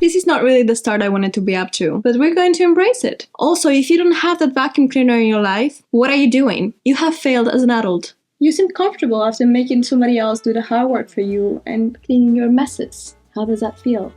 this is not really the start I wanted to be up to, but we're going to embrace it. Also, if you don't have that vacuum cleaner in your life, what are you doing? You have failed as an adult. You seem comfortable after making somebody else do the hard work for you and cleaning your messes. How does that feel?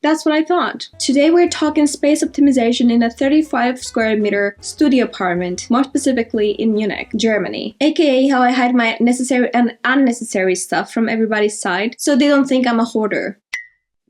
That's what I thought. Today we're talking space optimization in a 35 square meter studio apartment, more specifically in Munich, Germany. AKA how I hide my necessary and unnecessary stuff from everybody's side so they don't think I'm a hoarder.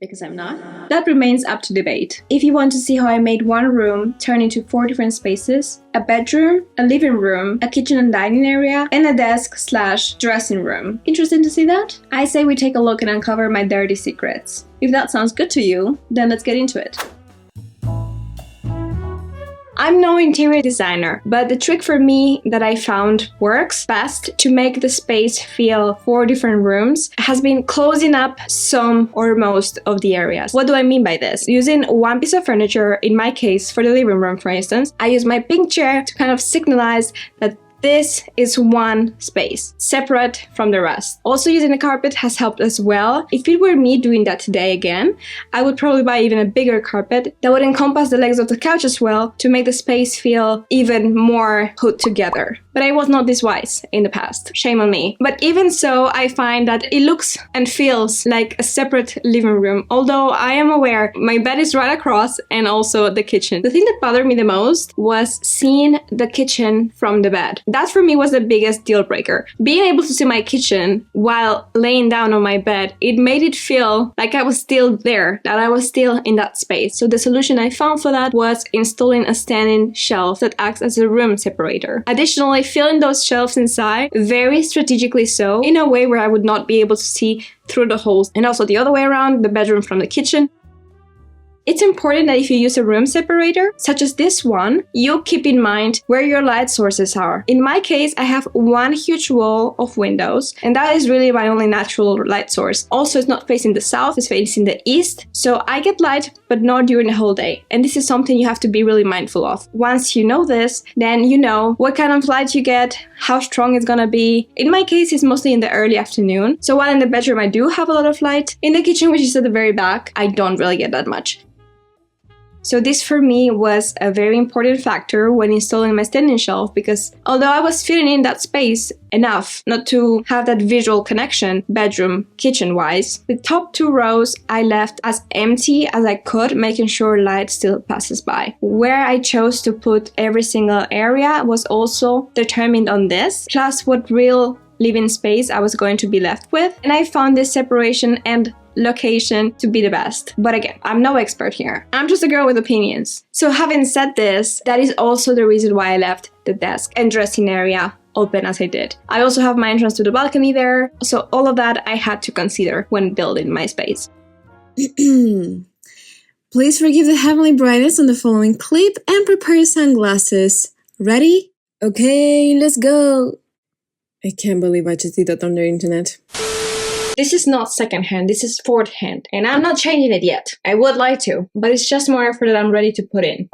Because I'm not. That remains up to debate. If you want to see how I made one room turn into 4 different spaces, a bedroom, a living room, a kitchen and dining area, and a desk/dressing room. Interested to see that? I say we take a look and uncover my dirty secrets. If that sounds good to you, then let's get into it. I'm no interior designer, but the trick for me that I found works best to make the space feel 4 different rooms has been closing up some or most of the areas. What do I mean by this? Using one piece of furniture, in my case for the living room for instance, I use my pink chair to kind of signalize that this is one space, separate from the rest. Also, using a carpet has helped as well. If it were me doing that today again, I would probably buy even a bigger carpet that would encompass the legs of the couch as well to make the space feel even more put together. But I was not this wise in the past. Shame on me. But even so, I find that it looks and feels like a separate living room, although I am aware my bed is right across and also the kitchen. The thing that bothered me the most was seeing the kitchen from the bed. That for me was the biggest deal breaker. Being able to see my kitchen while laying down on my bed, it made it feel like I was still there, that I was still in that space. So the solution I found for that was installing a standing shelf that acts as a room separator. Additionally, filling those shelves inside, very strategically so, in a way where I would not be able to see through the holes. And also the other way around, the bedroom from the kitchen. It's important that if you use a room separator, such as this one, you keep in mind where your light sources are. In my case, I have one huge wall of windows, and that is really my only natural light source. Also, it's not facing the south, it's facing the east, so I get light, but not during the whole day. And this is something you have to be really mindful of. Once you know this, then you know what kind of light you get, how strong it's gonna be. In my case, it's mostly in the early afternoon, so while in the bedroom I do have a lot of light, in the kitchen, which is at the very back, I don't really get that much. So this for me was a very important factor when installing my standing shelf, because although I was filling in that space enough not to have that visual connection bedroom kitchen wise, the top 2 rows I left as empty as I could, making sure light still passes by. Where I chose to put every single area was also determined on this, plus what real living space I was going to be left with, and I found this separation and location to be the best. But again, I'm no expert here. I'm just a girl with opinions. So having said this, that is also the reason why I left the desk and dressing area open as I did. I also have my entrance to the balcony there, so all of that I had to consider when building my space. Please forgive the heavenly brightness on the following clip and prepare your sunglasses. Ready? Okay, let's go. I can't believe I just did that on the internet. This is not secondhand, this is fourth hand, and I'm not changing it yet. I would like to, but it's just more effort that I'm ready to put in.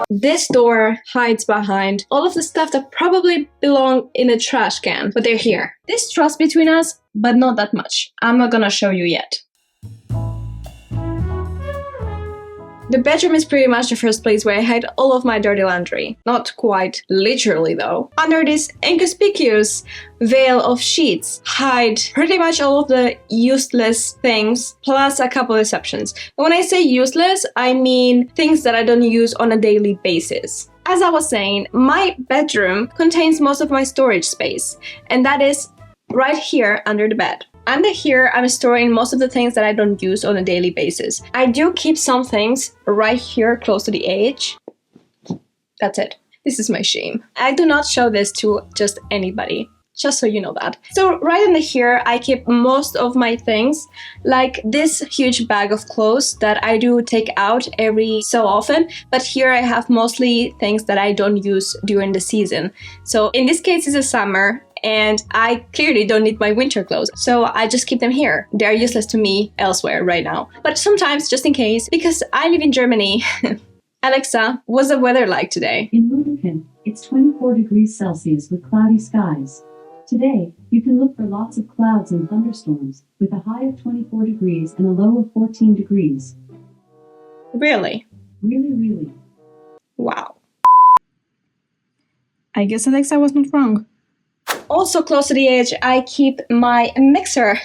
This door hides behind all of the stuff that probably belong in a trash can, but they're here. There's trust between us, but not that much. I'm not gonna show you yet. The bedroom is pretty much the first place where I hide all of my dirty laundry. Not quite literally though. Under this inconspicuous veil of sheets, hide pretty much all of the useless things, plus a couple exceptions. And when I say useless, I mean things that I don't use on a daily basis. As I was saying, my bedroom contains most of my storage space, and that is right here under the bed. Under here, I'm storing most of the things that I don't use on a daily basis. I do keep some things right here close to the edge. That's it. This is my shame. I do not show this to just anybody, just so you know that. So right under here, I keep most of my things, like this huge bag of clothes that I do take out every so often. But here I have mostly things that I don't use during the season. So in this case, it's a summer, and I clearly don't need my winter clothes, so I just keep them here. They're useless to me elsewhere right now. But sometimes, just in case, because I live in Germany. Alexa, what's the weather like today? In Munich, it's 24 degrees Celsius with cloudy skies. Today, you can look for lots of clouds and thunderstorms, with a high of 24 degrees and a low of 14 degrees. Really? Really. Wow. I guess Alexa was not wrong. Also close to the edge, I keep my mixer.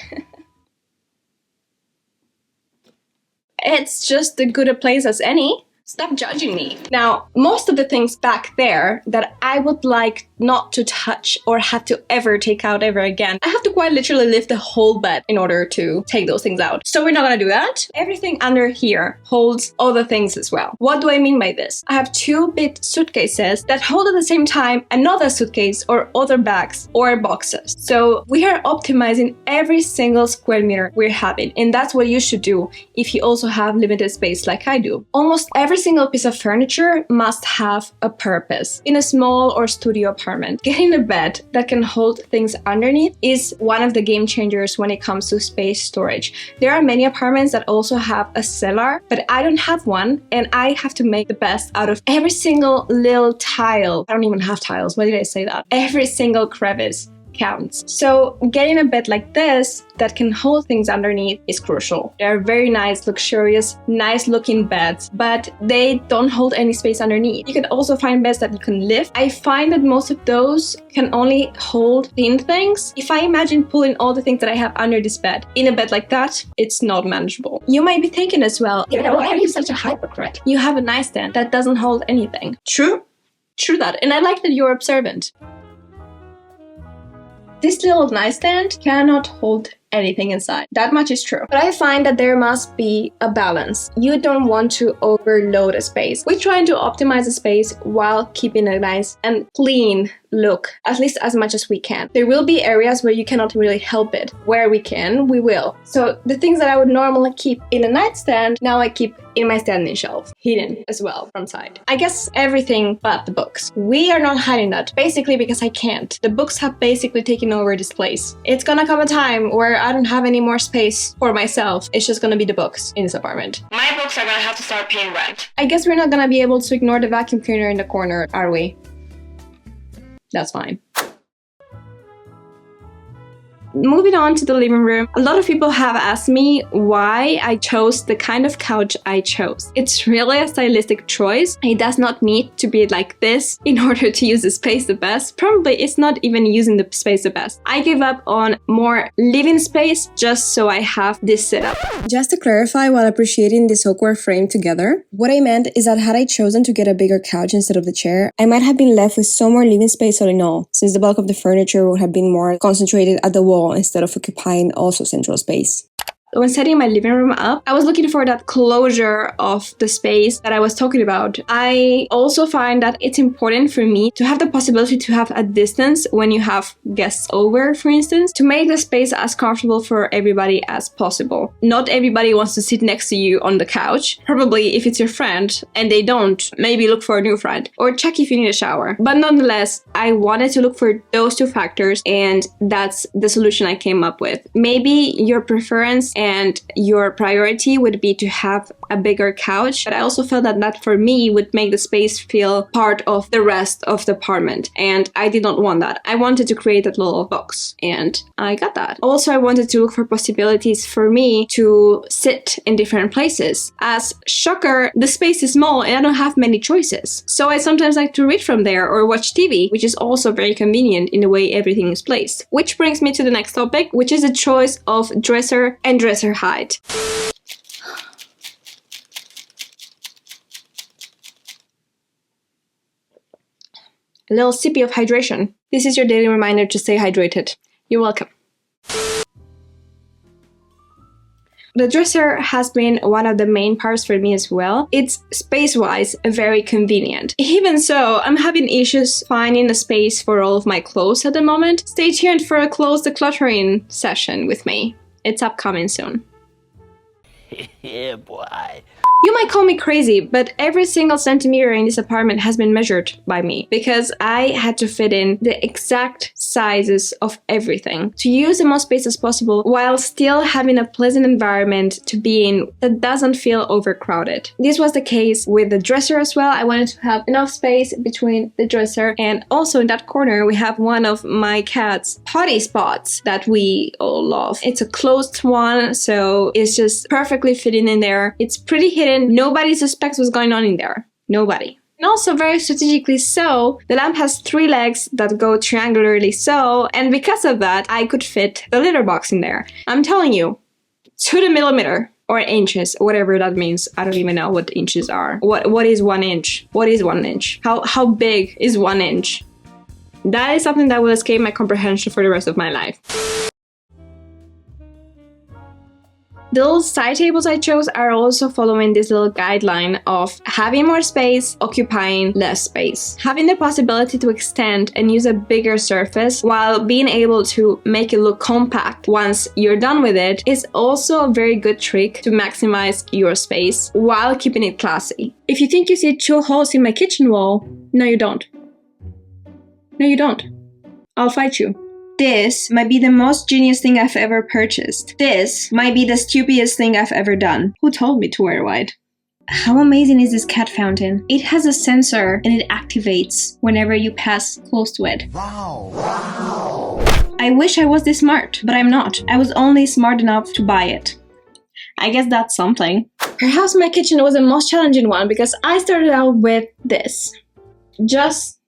It's just as good a place as any. Stop judging me. Now, most of the things back there that I would like not to touch or have to ever take out ever again, I have to quite literally lift the whole bed in order to take those things out. So we're not gonna do that. Everything under here holds other things as well. What do I mean by this? I have two big suitcases that hold at the same time another suitcase or other bags or boxes. So we are optimizing every single square meter we're having, and that's what you should do if you also have limited space like I do. Almost every single piece of furniture must have a purpose. In a small or studio apartment, getting a bed that can hold things underneath is one of the game changers when it comes to space storage. There are many apartments that also have a cellar, but I don't have one, and I have to make the best out of every single little tile. I don't even have tiles. Why did I say that? Every single crevice counts. So getting a bed like this that can hold things underneath is crucial. They're very nice, luxurious, nice looking beds, but they don't hold any space underneath. You can also find beds that you can lift. I find that most of those can only hold thin things. If I imagine pulling all the things that I have under this bed in a bed like that, it's not manageable. You might be thinking as well, why are you such a hypocrite? You have a nightstand that doesn't hold anything. True that. And I like that you're observant. This little nightstand cannot hold anything inside. That much is true. But I find that there must be a balance. You don't want to overload a space. We're trying to optimize a space while keeping a nice and clean look, at least as much as we can. There will be areas where you cannot really help it. Where we can, we will. So the things that I would normally keep in a nightstand, now I keep in my standing shelf, hidden as well from side. I guess everything but the books. We are not hiding that, basically because I can't. The books have basically taken over this place. It's gonna come a time where I don't have any more space for myself. It's just gonna be the books in this apartment. My books are gonna have to start paying rent. I guess we're not gonna be able to ignore the vacuum cleaner in the corner, are we? That's fine. Moving on to the living room, a lot of people have asked me why I chose the kind of couch I chose. It's really a stylistic choice. It does not need to be like this in order to use the space the best. Probably it's not even using the space the best. I gave up on more living space just so I have this setup. Just to clarify, while appreciating this awkward frame together, what I meant is that had I chosen to get a bigger couch instead of the chair, I might have been left with some more living space all in all, since the bulk of the furniture would have been more concentrated at the wall instead of occupying also central space. When setting my living room up, I was looking for that closure of the space that I was talking about. I also find that it's important for me to have the possibility to have a distance when you have guests over, for instance, to make the space as comfortable for everybody as possible. Not everybody wants to sit next to you on the couch. Probably if it's your friend and they don't, maybe look for a new friend or check if you need a shower. But nonetheless, I wanted to look for those two factors, and that's the solution I came up with. Maybe your preference and your priority would be to have a bigger couch, but I also felt that that for me would make the space feel part of the rest of the apartment, and I did not want that. I wanted to create that little box, and I got that. Also, I wanted to look for possibilities for me to sit in different places. As shocker, the space is small and I don't have many choices, so I sometimes like to read from there or watch TV, which is also very convenient in the way everything is placed. Which brings me to the next topic, which is the choice of dresser and dresser height. A little sippy of hydration. This is your daily reminder to stay hydrated. You're welcome. The dresser has been one of the main parts for me as well. It's space-wise very convenient. Even so, I'm having issues finding a space for all of my clothes at the moment. Stay tuned for a clothes decluttering session with me. It's upcoming soon. Yeah, boy. You might call me crazy, but every single centimeter in this apartment has been measured by me because I had to fit in the exact sizes of everything to use the most space as possible while still having a pleasant environment to be in that doesn't feel overcrowded. This was the case with the dresser as well. I wanted to have enough space between the dresser, and also in that corner we have one of my cat's potty spots that we all love. It's a closed one, so it's just perfectly fitting in there. It's pretty hidden. Nobody suspects what's going on in there. Nobody. And also very strategically so, the lamp has 3 legs that go triangularly so, and because of that, I could fit the litter box in there. I'm telling you, to the millimeter, or inches, whatever that means. I don't even know what inches are. What is 1 inch? What is 1 inch? How big is 1 inch? That is something that will escape my comprehension for the rest of my life. The little side tables I chose are also following this little guideline of having more space, occupying less space. Having the possibility to extend and use a bigger surface while being able to make it look compact once you're done with it is also a very good trick to maximize your space while keeping it classy. If you think you see 2 holes in my kitchen wall, no you don't. No you don't. I'll fight you. This might be the most genius thing I've ever purchased. This might be the stupidest thing I've ever done. Who told me to wear white? How amazing is this cat fountain? It has a sensor and it activates whenever you pass close to it. Wow. I wish I was this smart, but I'm not. I was only smart enough to buy it. I guess that's something. Perhaps my kitchen was the most challenging one because I started out with this. Just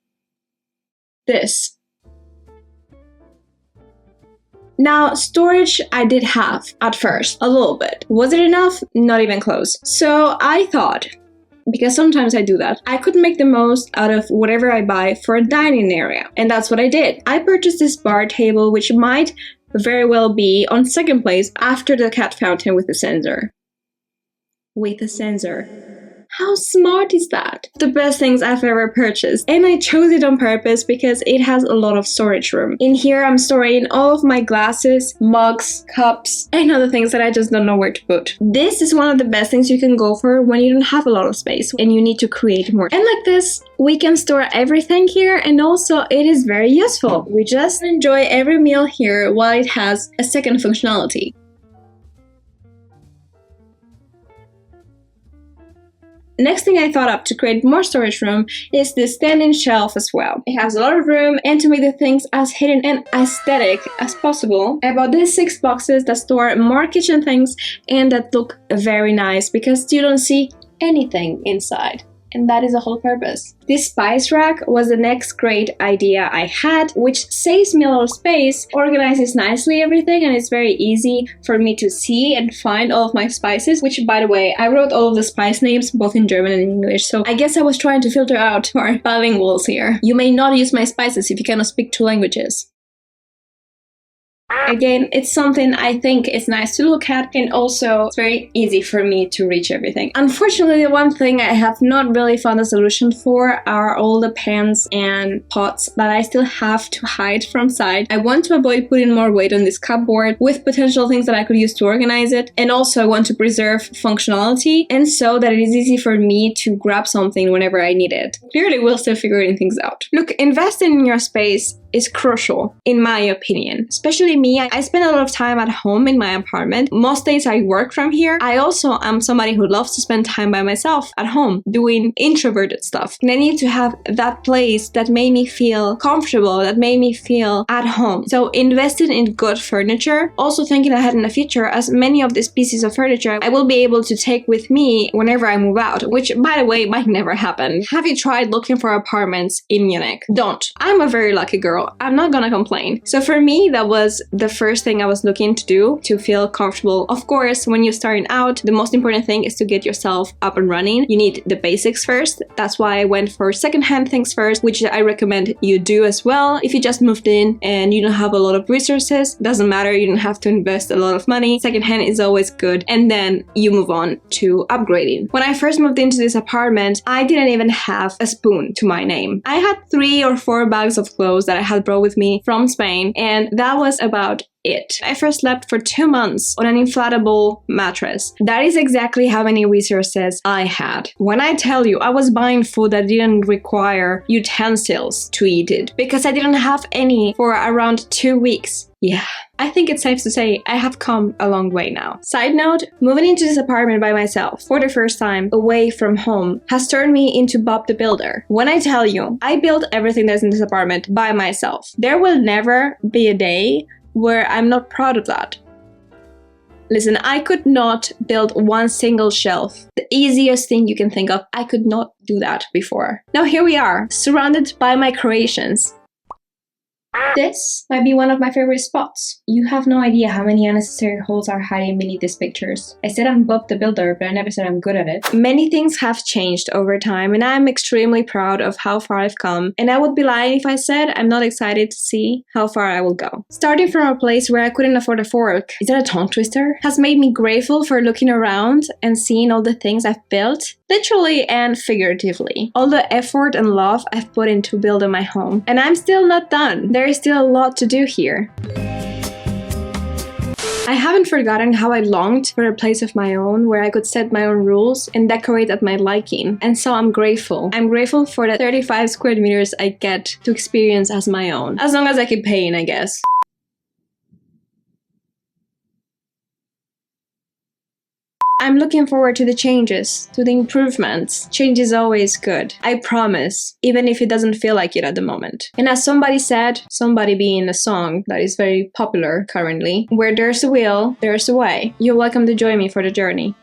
this. Now, storage I did have at first, a little bit. Was it enough? Not even close. So I thought, because sometimes I do that, I could make the most out of whatever I buy for a dining area. And that's what I did. I purchased this bar table, which might very well be on second place after the cat fountain with the sensor. With a sensor. How smart is that? The best things I've ever purchased. And I chose it on purpose because it has a lot of storage room. In here I'm storing all of my glasses, mugs, cups, and other things that I just don't know where to put. This is one of the best things you can go for when you don't have a lot of space and you need to create more. And like this, we can store everything here, and also it is very useful. We just enjoy every meal here while it has a second functionality. Next thing I thought up to create more storage room is this standing shelf as well. It has a lot of room, and to make the things as hidden and aesthetic as possible, I bought these 6 boxes that store more kitchen things and that look very nice because you don't see anything inside. And that is the whole purpose. This spice rack was the next great idea I had, which saves me a lot of space, organizes nicely everything, and it's very easy for me to see and find all of my spices, which, by the way, I wrote all of the spice names both in German and English, so I guess I was trying to filter out our bilinguals here. You may not use my spices if you cannot speak 2 languages. Again, it's something I think is nice to look at, and also it's very easy for me to reach everything. Unfortunately, the one thing I have not really found a solution for are all the pans and pots that I still have to hide from sight. I want to avoid putting more weight on this cupboard with potential things that I could use to organize it, and also I want to preserve functionality and so that it is easy for me to grab something whenever I need it. Clearly, we're still figuring things out. Look, investing in your space is crucial, in my opinion. Especially me, I spend a lot of time at home in my apartment. Most days I work from here. I also am somebody who loves to spend time by myself at home, doing introverted stuff. And I need to have that place that made me feel comfortable, that made me feel at home. So investing in good furniture, also thinking ahead in the future, as many of these pieces of furniture I will be able to take with me whenever I move out, which, by the way, might never happen. Have you tried looking for apartments in Munich? Don't. I'm a very lucky girl. I'm not gonna complain. So for me, that was the first thing I was looking to do to feel comfortable. Of course, when you're starting out, the most important thing is to get yourself up and running. You need the basics first. That's why I went for secondhand things first, which I recommend you do as well. If you just moved in and you don't have a lot of resources, doesn't matter, you don't have to invest a lot of money. Secondhand is always good. And then you move on to upgrading. When I first moved into this apartment, I didn't even have a spoon to my name. I had 3 or 4 bags of clothes that I had brought with me from Spain, and that was about it. I first slept for 2 months on an inflatable mattress. That is exactly how many resources I had. When I tell you, I was buying food that didn't require utensils to eat it because I didn't have any for around 2 weeks. Yeah, I think it's safe to say I have come a long way now. Side note, moving into this apartment by myself for the first time away from home has turned me into Bob the Builder. When I tell you, I built everything that's in this apartment by myself. There will never be a day where I'm not proud of that. Listen, I could not build one single shelf. The easiest thing you can think of, I could not do that before. Now here we are, surrounded by my creations. This might be one of my favorite spots. You have no idea how many unnecessary holes are hiding beneath these pictures. I said I'm Bob the Builder, but I never said I'm good at it. Many things have changed over time, and I'm extremely proud of how far I've come. And I would be lying if I said I'm not excited to see how far I will go. Starting from a place where I couldn't afford a fork, is that a tongue twister? Has made me grateful for looking around and seeing all the things I've built, literally and figuratively. All the effort and love I've put into building my home. And I'm still not done. There is still a lot to do here. I haven't forgotten how I longed for a place of my own where I could set my own rules and decorate at my liking. And so I'm grateful. I'm grateful for the 35 square meters I get to experience as my own. As long as I keep paying, I guess. I'm looking forward to the changes, to the improvements. Change is always good. I promise, even if it doesn't feel like it at the moment. And as somebody said, somebody being a song that is very popular currently, where there's a will, there's a way. You're welcome to join me for the journey.